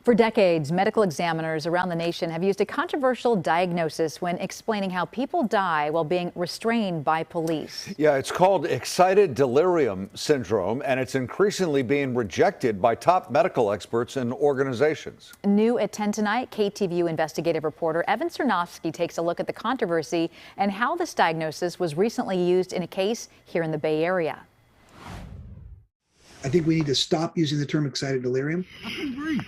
For decades, medical examiners around the nation have used a controversial diagnosis when explaining how people die while being restrained by police. Yeah, it's called excited delirium syndrome, and it's increasingly being rejected by top medical experts and organizations. New at 10 tonight, KTVU investigative reporter Evan Cernovsky takes a look at the controversy and how this diagnosis was recently used in a case here in the Bay Area. I think we need to stop using the term excited delirium. I can breathe.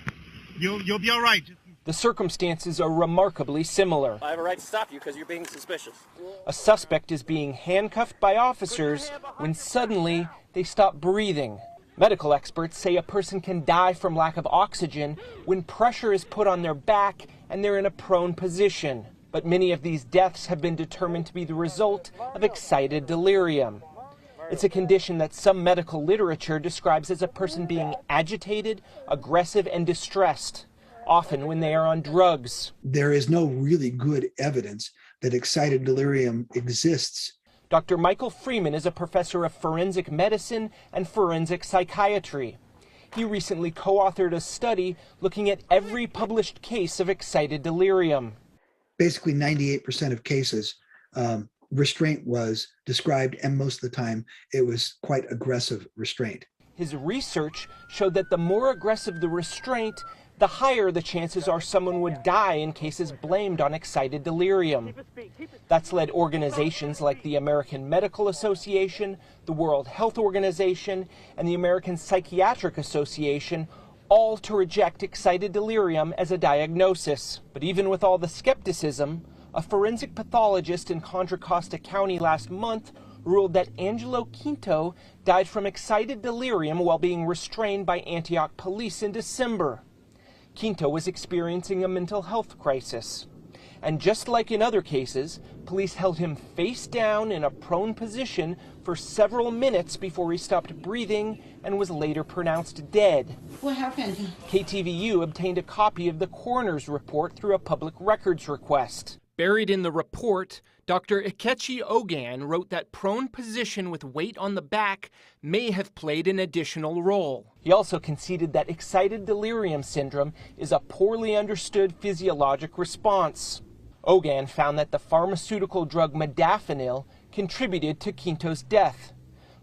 You'll be all right. The circumstances are remarkably similar. I have a right to stop you because you're being suspicious. A suspect is being handcuffed by officers when suddenly they stop breathing. Medical experts say a person can die from lack of oxygen when pressure is put on their back and they're in a prone position. But many of these deaths have been determined to be the result of excited delirium. It's a condition that some medical literature describes as a person being agitated, aggressive, and distressed, often when they are on drugs. There is no really good evidence that excited delirium exists. Dr. Michael Freeman is a professor of forensic medicine and forensic psychiatry. He recently co-authored a study looking at every published case of excited delirium. Basically, 98% of cases, restraint was described, and most of the time it was quite aggressive restraint. His research showed that the more aggressive the restraint, the higher the chances are someone would die in cases blamed on excited delirium. That's led organizations like the American Medical Association, the World Health Organization, and the American Psychiatric Association all to reject excited delirium as a diagnosis. But even with all the skepticism, a forensic pathologist in Contra Costa County last month ruled that Angelo Quinto died from excited delirium while being restrained by Antioch police in December. Quinto was experiencing a mental health crisis. And just like in other cases, police held him face down in a prone position for several minutes before he stopped breathing and was later pronounced dead. What happened? KTVU obtained a copy of the coroner's report through a public records request. Buried in the report, Dr. Ikechi Ogan wrote that prone position with weight on the back may have played an additional role. He also conceded that excited delirium syndrome is a poorly understood physiologic response. Ogan found that the pharmaceutical drug modafinil contributed to Quinto's death,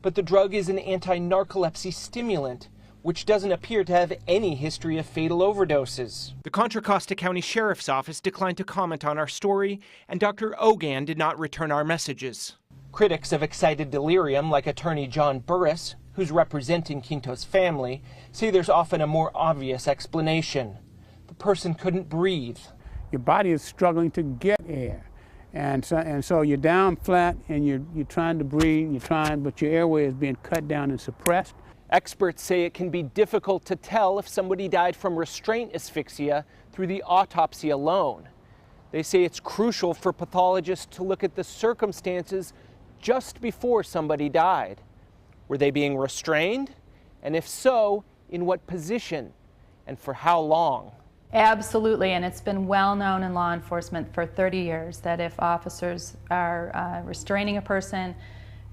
but the drug is an anti-narcolepsy stimulant, which doesn't appear to have any history of fatal overdoses. The Contra Costa County Sheriff's Office declined to comment on our story, and Dr. Ogan did not return our messages. Critics of excited delirium, like attorney John Burris, who's representing Quinto's family, say there's often a more obvious explanation. The person couldn't breathe. Your body is struggling to get air. And so you're down flat and you're trying to breathe, but your airway is being cut down and suppressed. Experts say it can be difficult to tell if somebody died from restraint asphyxia through the autopsy alone. They say it's crucial for pathologists to look at the circumstances just before somebody died. Were they being restrained? And if so, in what position and for how long? Absolutely, and it's been well known in law enforcement for 30 years that if officers are restraining a person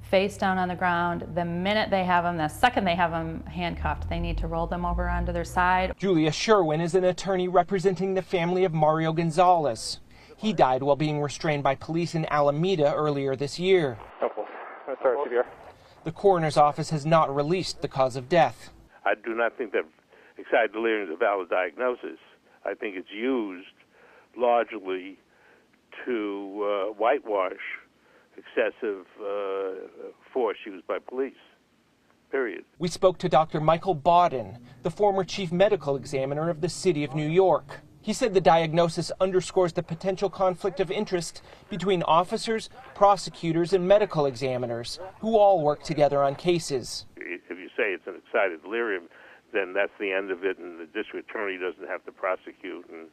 face down on the ground, the second they have them handcuffed, they need to roll them over onto their side. Julia Sherwin is an attorney representing the family of Mario Gonzalez. He died while being restrained by police in Alameda earlier this year. The coroner's office has not released the cause of death. I do not think that excited delirium is a valid diagnosis. I think it's used largely to whitewash excessive force used by police, period. We spoke to Dr. Michael Bodden, the former chief medical examiner of the city of New York. He said the diagnosis underscores the potential conflict of interest between officers, prosecutors, and medical examiners, who all work together on cases. If you say it's an excited delirium, then that's the end of it, and the district attorney doesn't have to prosecute, and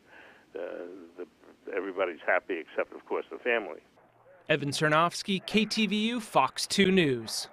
everybody's happy except, of course, the family. Evan Cernovsky, KTVU, Fox 2 News.